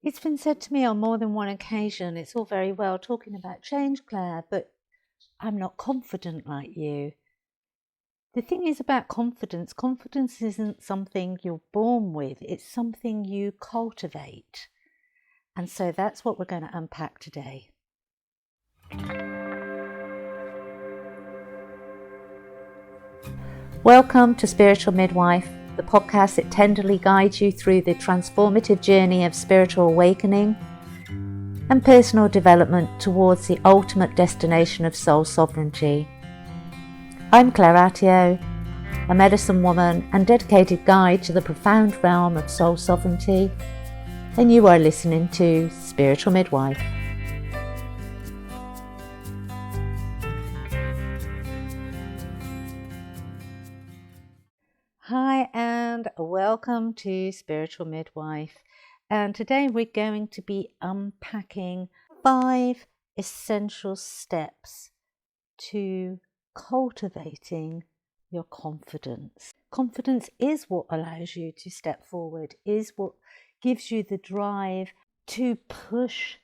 It's been said to me on more than one occasion, it's all very well talking about change, Claire, but I'm not confident like you. The thing is about confidence, confidence isn't something you're born with, it's something you cultivate. And so that's what we're going to unpack today. Welcome to Spiritual Midwife, the podcast that tenderly guides you through the transformative journey of spiritual awakening and personal development towards the ultimate destination of soul sovereignty. I'm Claire Attio, a medicine woman and dedicated guide to the profound realm of soul sovereignty, and you are listening to Spiritual Midwife. Hi and welcome to Spiritual Midwife, and today we're going to be unpacking 5 essential steps to cultivating your confidence. Confidence is what allows you to step forward, is what gives you the drive to push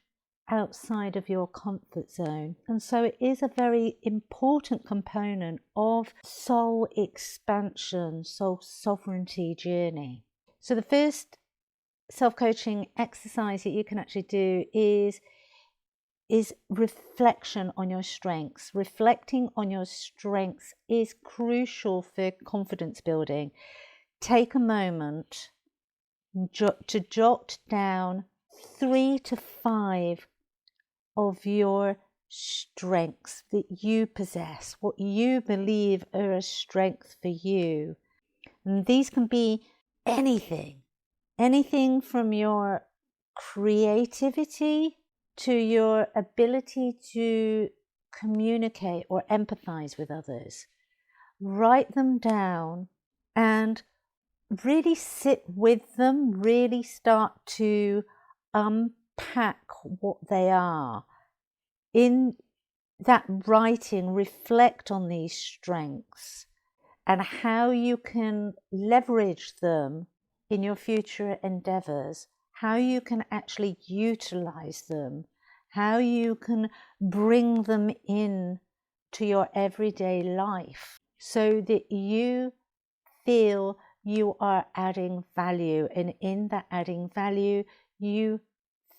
outside of your comfort zone. And so it is a very important component of soul expansion, soul sovereignty journey. So the first self-coaching exercise that you can actually do is reflection on your strengths. Reflecting on your strengths is crucial for confidence building. Take a moment to jot down 3 to 5 of your strengths that you possess, what you believe are a strength for you. And these can be anything from your creativity to your ability to communicate or empathize with others. Write them down and really sit with them, really start to unpack what they are. In that writing, reflect on these strengths and how you can leverage them in your future endeavors, how you can actually utilize them, how you can bring them in to your everyday life so that you feel you are adding value, and in that adding value you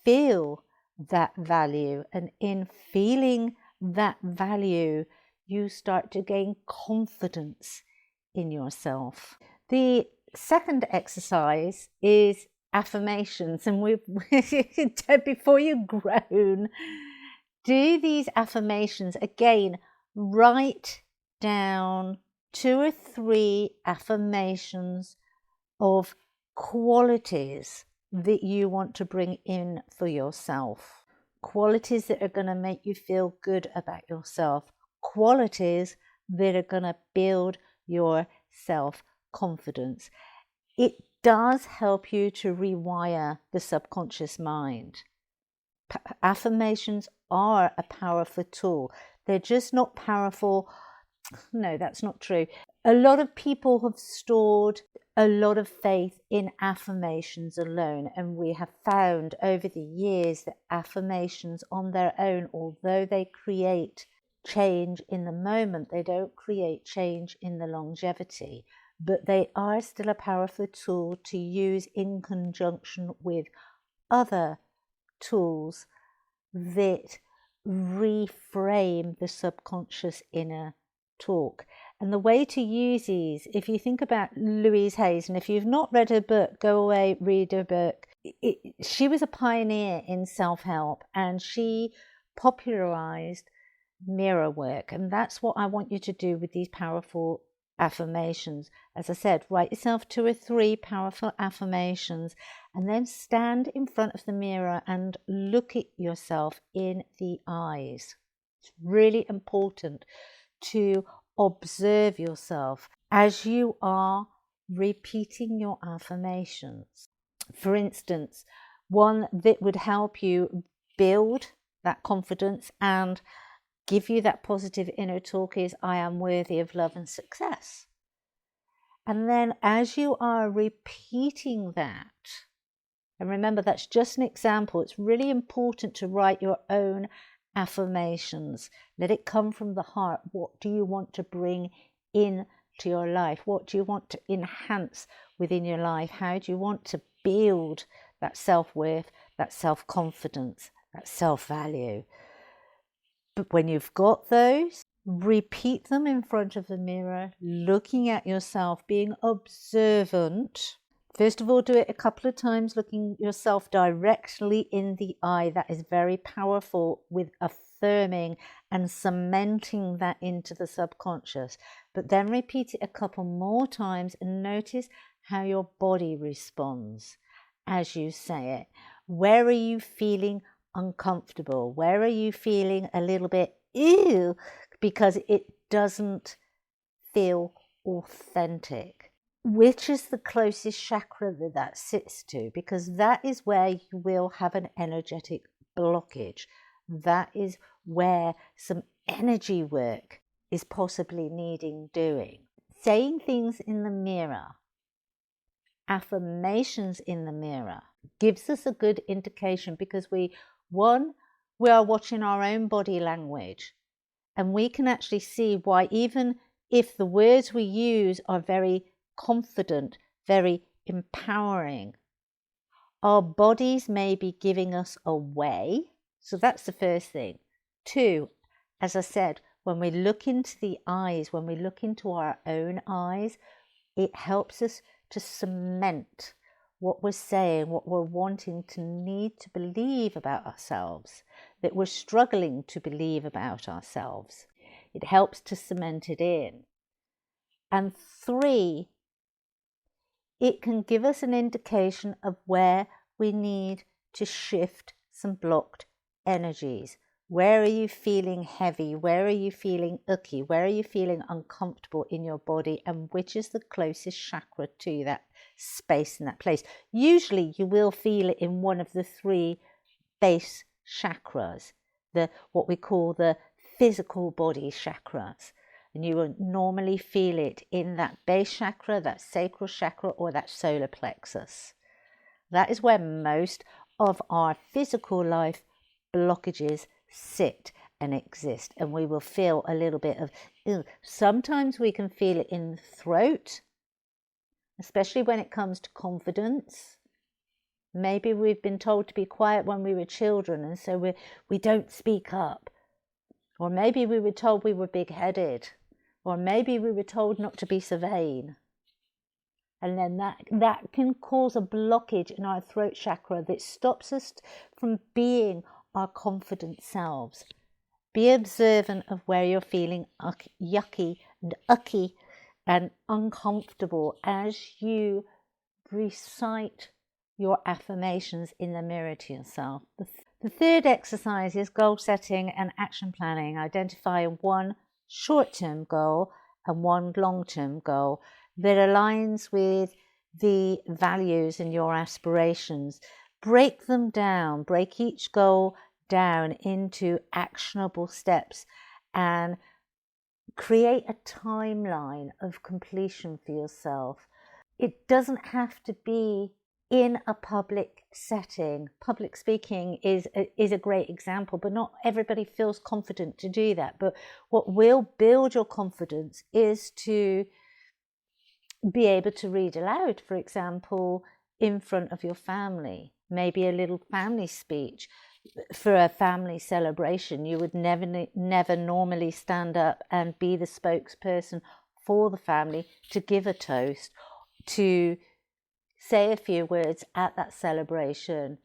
feel that value, and in feeling that value you start to gain confidence in yourself. The second exercise is affirmations, and before you groan, do these affirmations again. Write down 2 or 3 affirmations of qualities that you want to bring in for yourself, qualities that are going to make you feel good about yourself, qualities that are going to build your self-confidence. It does help you to rewire the subconscious mind. Affirmations are a powerful tool. They're just not powerful. No, that's not true. A lot of people have stored a lot of faith in affirmations alone, and we have found over the years that affirmations on their own, although they create change in the moment, they don't create change in the longevity, but they are still a powerful tool to use in conjunction with other tools that reframe the subconscious inner talk. And the way to use these, if you think about Louise Hay, and if you've not read her book, go away, read her book. She was a pioneer in self-help, and she popularized mirror work, and that's what I want you to do with these powerful affirmations. As I said, write yourself 2 or 3 powerful affirmations, and then stand in front of the mirror and look at yourself in the eyes. It's really important to observe yourself as you are repeating your affirmations. For instance, one that would help you build that confidence and give you that positive inner talk is, I am worthy of love and success. And then as you are repeating that, And remember, that's just an example. It's really important to write your own affirmations. Let it come from the heart. What do you want to bring in to your life? What do you want to enhance within your life? How do you want to build that self-worth, that self-confidence, that self-value? But when you've got those, repeat them in front of the mirror, looking at yourself, being observant. First of all, do it a couple of times, looking yourself directly in the eye. That is very powerful with affirming and cementing that into the subconscious. But then repeat it a couple more times and notice how your body responds as you say it. Where are you feeling uncomfortable? Where are you feeling a little bit ew because it doesn't feel authentic? Which is the closest chakra that sits to? Because that is where you will have an energetic blockage. That is where some energy work is possibly needing doing. Saying things in the mirror, affirmations in the mirror, gives us a good indication because we are watching our own body language, and we can actually see why, even if the words we use are very confident, very empowering, our bodies may be giving us away. So that's the first thing. 2, as I said, when we look into the eyes, when we look into our own eyes, it helps us to cement what we're saying, what we're wanting to need to believe about ourselves, that we're struggling to believe about ourselves. It helps to cement it in. And 3, it can give us an indication of where we need to shift some blocked energies. Where are you feeling heavy? Where are you feeling icky? Where are you feeling uncomfortable in your body? And which is the closest chakra to that space and that place? Usually you will feel it in one of the 3 base chakras, what we call the physical body chakras. And you will normally feel it in that base chakra, that sacral chakra, or that solar plexus. That is where most of our physical life blockages sit and exist. And we will feel a little bit of, sometimes we can feel it in the throat, especially when it comes to confidence. Maybe we've been told to be quiet when we were children, and so we don't speak up. Or maybe we were told we were big-headed. Or maybe we were told not to be so vain. And then that can cause a blockage in our throat chakra that stops us from being our confident selves. Be observant of where you're feeling yucky and ucky and uncomfortable as you recite your affirmations in the mirror to yourself. The 3rd exercise is goal setting and action planning. Identify one short-term goal and one long-term goal that aligns with the values and your aspirations. Break them down, break each goal down into actionable steps and create a timeline of completion for yourself. It doesn't have to be in a public setting. Public speaking is a great example, but not everybody feels confident to do that. But what will build your confidence is to be able to read aloud, for example, in front of your family, maybe a little family speech. For a family celebration, you would never normally stand up and be the spokesperson for the family to give a toast, to say a few words at that celebration.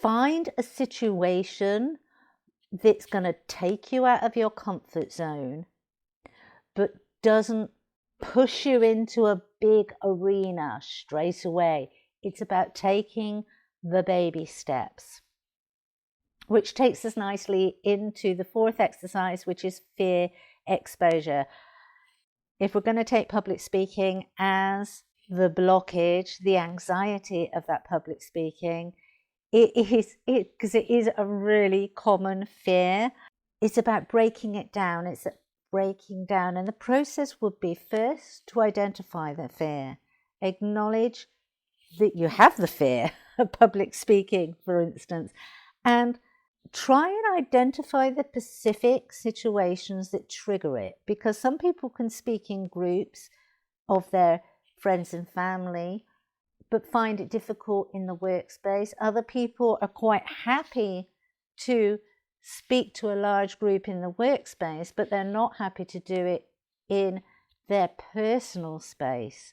Find a situation that's going to take you out of your comfort zone, but doesn't push you into a big arena straight away. It's about taking the baby steps, which takes us nicely into the 4th exercise, which is fear exposure. If we're going to take public speaking as the blockage, the anxiety of that public speaking, because it is a really common fear. It's about breaking it down. It's breaking down, and the process would be first to identify the fear, acknowledge that you have the fear, public speaking, for instance, and try and identify the specific situations that trigger it, because some people can speak in groups of their friends and family but find it difficult in the workspace. Other people are quite happy to speak to a large group in the workspace, but they're not happy to do it in their personal space.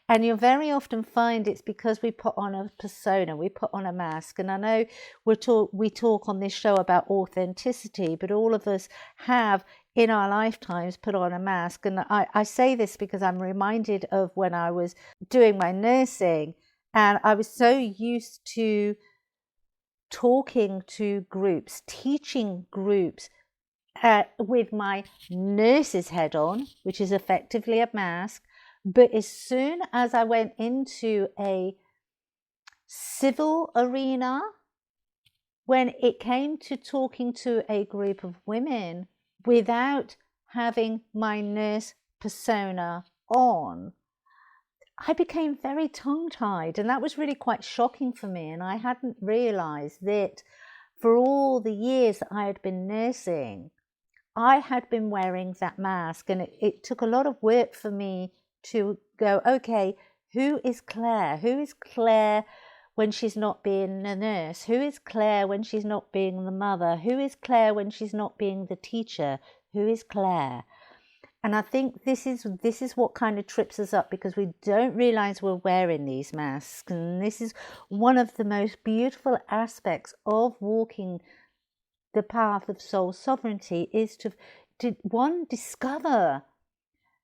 And you'll very often find it's because we put on a persona, we put on a mask. And I know we talk on this show about authenticity, but all of us have in our lifetimes put on a mask. And I say this because I'm reminded of when I was doing my nursing, and I was so used to talking to groups, teaching groups with my nurse's head on, which is effectively a mask. But as soon as I went into a civil arena, when it came to talking to a group of women without having my nurse persona on, I became very tongue-tied, and that was really quite shocking for me. And I hadn't realized that for all the years that I had been nursing, I had been wearing that mask, and it took a lot of work for me to go, okay, who is Claire? Who is Claire when she's not being a nurse? Who is Claire when she's not being the mother? Who is Claire when she's not being the teacher? Who is Claire? And I think this is what kind of trips us up, because we don't realize we're wearing these masks. And this is one of the most beautiful aspects of walking the path of soul sovereignty, is to discover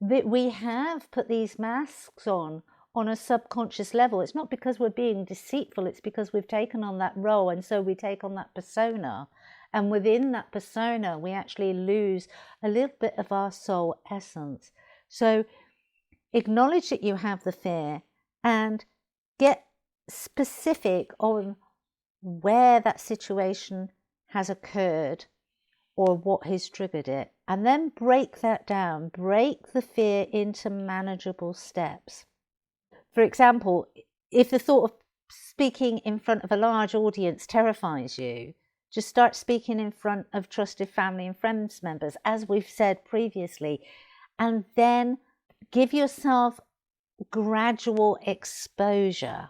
that we have put these masks on a subconscious level. It's not because we're being deceitful, it's because we've taken on that role, and so we take on that persona. And within that persona, we actually lose a little bit of our soul essence. So acknowledge that you have the fear and get specific on where that situation has occurred or what has triggered it. And then break that down, break the fear into manageable steps. For example, if the thought of speaking in front of a large audience terrifies you, just start speaking in front of trusted family and friends members, as we've said previously, and then give yourself gradual exposure.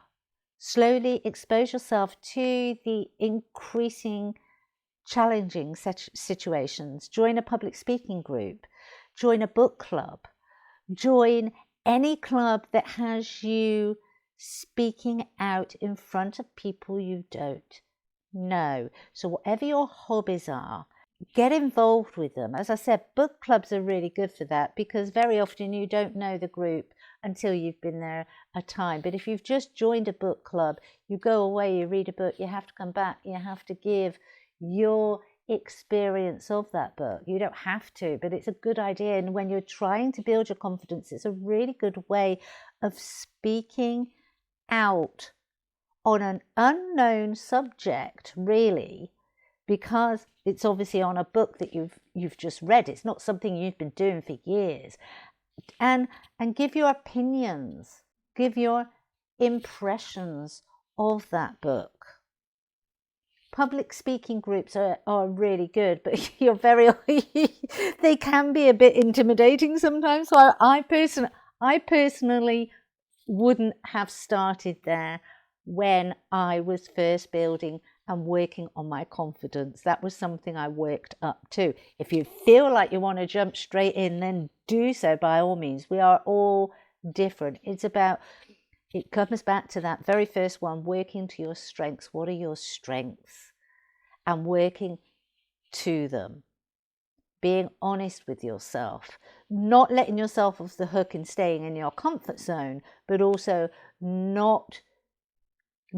Slowly expose yourself to the increasing challenging situations. Join a public speaking group, join a book club, join any club that has you speaking out in front of people you don't know. So whatever your hobbies are, get involved with them. As I said, book clubs are really good for that, because very often you don't know the group until you've been there a time. But if you've just joined a book club, you go away, you read a book, you have to come back, you have to give your experience of that book. You don't have to, but it's a good idea. And when you're trying to build your confidence, it's a really good way of speaking out on an unknown subject, really, because it's obviously on a book that you've just read. It's not something you've been doing for years. And give your opinions, give your impressions of that book. Public speaking groups are really good, but they can be a bit intimidating sometimes. So I personally wouldn't have started there when I was first building and working on my confidence. That was something I worked up to. If you feel like you want to jump straight in, then do so by all means. We are all different. It comes back to that very first one, working to your strengths. What are your strengths? And working to them. Being honest with yourself. Not letting yourself off the hook and staying in your comfort zone, but also not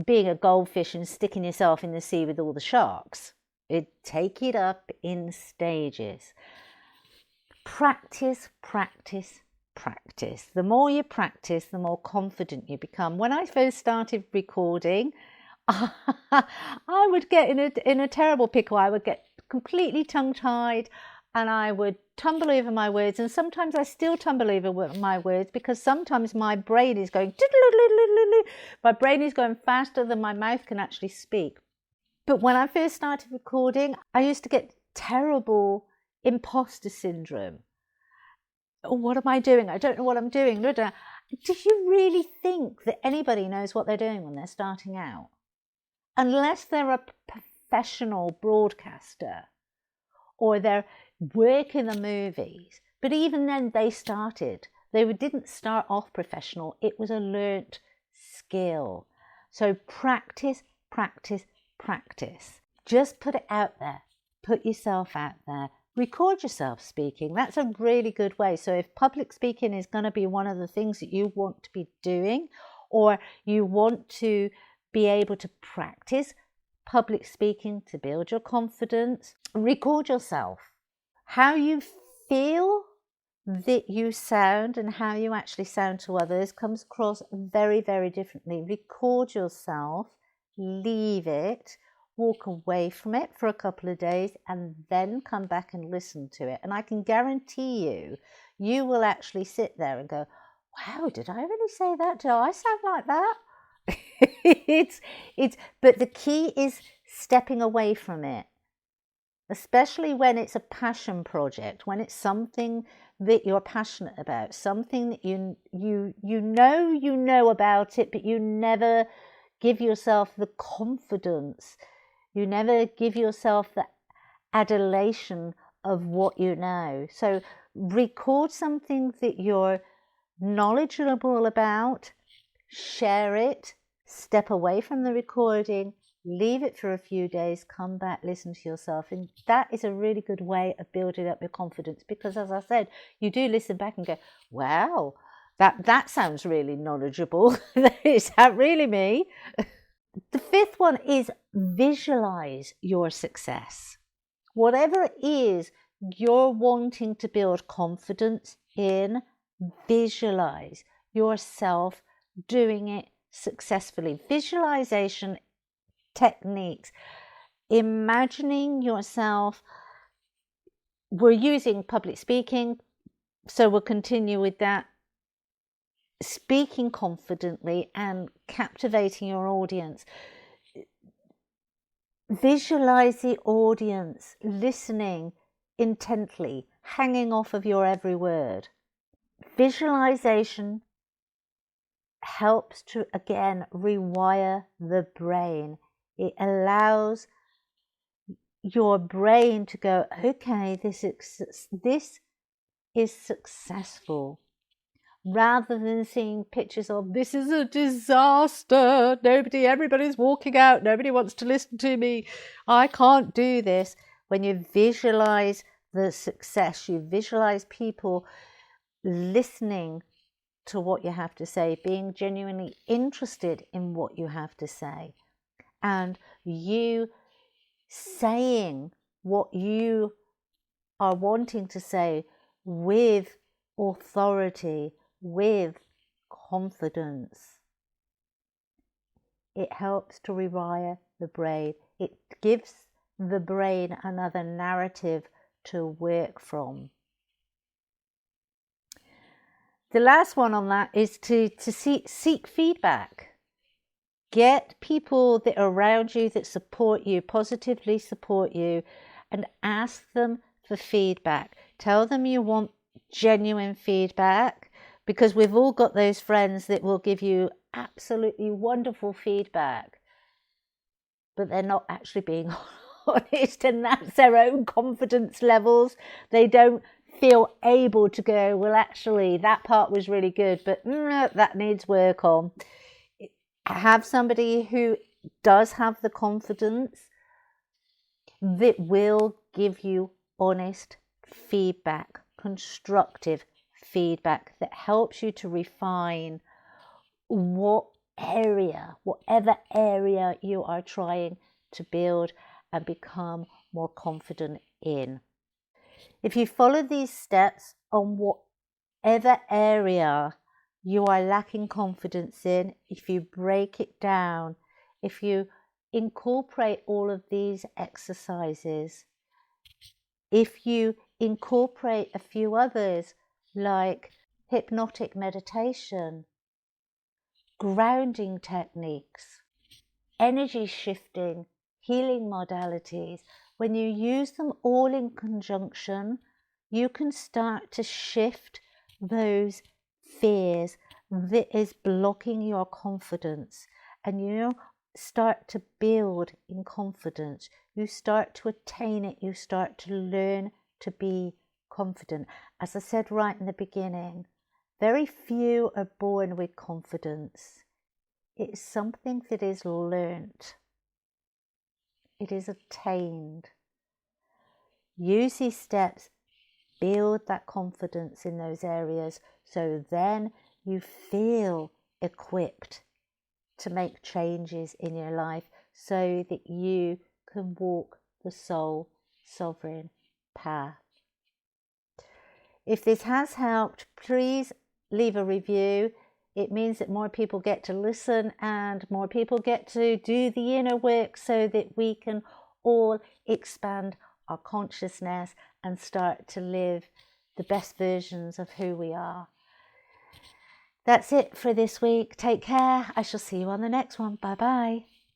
being a goldfish and sticking yourself in the sea with all the sharks. Take it up in stages. Practice, practice, practice. The more you practice, the more confident you become. When I first started recording, I would get in a terrible pickle. I would get completely tongue-tied. and I would tumble over my words, and sometimes I still tumble over my words because sometimes my brain is going, my brain is going faster than my mouth can actually speak. But when I first started recording, I used to get terrible imposter syndrome. Oh, what am I doing? I don't know what I'm doing. Do you really think that anybody knows what they're doing when they're starting out? Unless they're a professional broadcaster or they're working the movies. But even then they didn't start off professional. It was a learnt skill. So practice, practice, practice. Just put it out there. Put yourself out there. Record yourself speaking. That's a really good way. So if public speaking is going to be one of the things that you want to be doing, or you want to be able to practice public speaking to build your confidence, record yourself. How you feel that you sound and how you actually sound to others comes across very, very differently. Record yourself, leave it, walk away from it for a couple of days, and then come back and listen to it. And I can guarantee you, you will actually sit there and go, wow, did I really say that? Do I sound like that? But the key is stepping away from it, especially when it's a passion project, when it's something that you're passionate about, something that you know about it, but you never give yourself the confidence. You never give yourself the adulation of what you know. So record something that you're knowledgeable about, share it, step away from the recording, leave it for a few days, come back, listen to yourself. And that is a really good way of building up your confidence, because as I said, you do listen back and go, wow, that sounds really knowledgeable. Is that really me? The fifth one is visualize your success. Whatever it is you're wanting to build confidence in, visualize yourself doing it successfully. Visualization techniques, imagining yourself. We're using public speaking, so we'll continue with that. Speaking confidently and captivating your audience. Visualize the audience listening intently, hanging off of your every word. Visualization helps to, again, rewire the brain. It allows your brain to go, okay, this is successful, rather than seeing pictures of, this is a disaster, everybody's walking out, nobody wants to listen to me, I can't do this. When you visualize the success, you visualize people listening to what you have to say, being genuinely interested in what you have to say, and you saying what you are wanting to say with authority, with confidence. It helps to rewire the brain. It gives the brain another narrative to work from. The last one on that is to seek feedback. Get people that are around you that support you, positively support you, and ask them for feedback. Tell them you want genuine feedback, because we've all got those friends that will give you absolutely wonderful feedback, but they're not actually being honest, and that's their own confidence levels. They don't feel able to go, well, actually, that part was really good, but that needs work on. Have somebody who does have the confidence that will give you honest feedback, constructive feedback that helps you to refine whatever area you are trying to build and become more confident in. If you follow these steps on whatever area you are lacking confidence in, if you break it down, if you incorporate all of these exercises, if you incorporate a few others like hypnotic meditation, grounding techniques, energy shifting, healing modalities. When you use them all in conjunction, you can start to shift those fears that is blocking your confidence, and you start to build in confidence. You start to attain it. You start to learn to be confident. As I said right in the beginning, very few are born with confidence. It is something that is learnt. It is attained. Use these steps, build that confidence in those areas, so then you feel equipped to make changes in your life so that you can walk the soul sovereign path. If this has helped, please leave a review. It means that more people get to listen and more people get to do the inner work so that we can all expand our consciousness and start to live the best versions of who we are. That's it for this week. Take care. I shall see you on the next one. Bye bye.